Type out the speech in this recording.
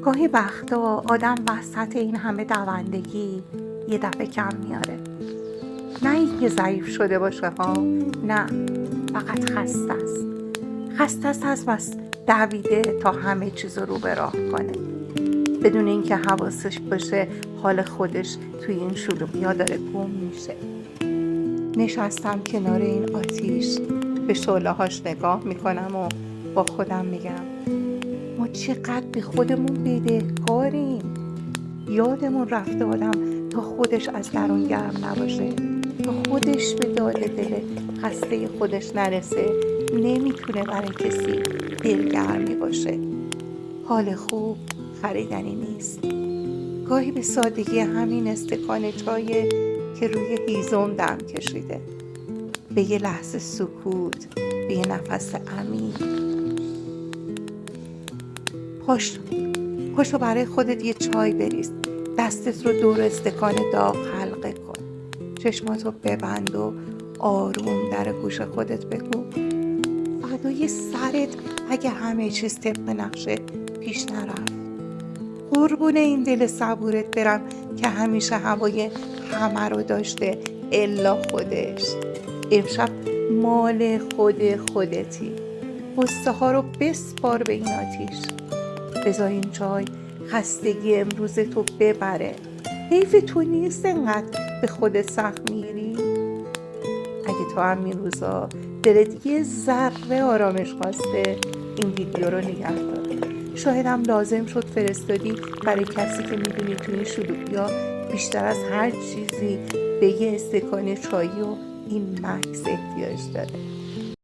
گاهی وقتا آدم وسط این همه دوندگی یه دفعه کم میاره. نه اینکه ضعیف شده باشه ها، نه، فقط خسته است. خسته است بس دویده تا همه چیز رو به راه کنه، بدون اینکه حواسش باشه حال خودش توی این شلوغیا داره گم میشه. نشستم کنار این آتیش، به شعله‌هاش نگاه میکنم و با خودم میگم ما چقدر به خودمون بدهکاریم. یادمون رفته آدم تا خودش از درون گرم نباشه، تا خودش به داد دل خسته خودش نرسه، نمیتونه برای کسی دلگرمی باشه. حال خوب خریدنی نیست. گاهی به سادگی همین استکان چای که روی هیزم دم کشیده، به یه لحظه سکوت، به یه نفس عمیق، پاشو برای خودت یه چای بریز، دستت رو دور استکان داغ حلقه کن، چشماتو ببند و آروم در گوش خودت بگو فدای سرت اگه همه چیز طبق نقشه پیش نرفت. قربون این دل صبورت برم که همیشه هوای همه رو داشته الا خودش. امشب مال خودتی. غصه ها رو بسپار به این آتیش. بذار این چای خستگی امروز تو ببره. حیف تو نیست انقدر به خودت سخت میگیری؟ اگه تو هم این روزا دلت یه ذره آرامش خواسته، این ویدیو رو نگه دار. شایدم لازم شد فرستادی برای کسی که میدونی تو این شلوغیا بیشتر از هر چیزی به یه استکان چایی و این مکس احتیاج داره.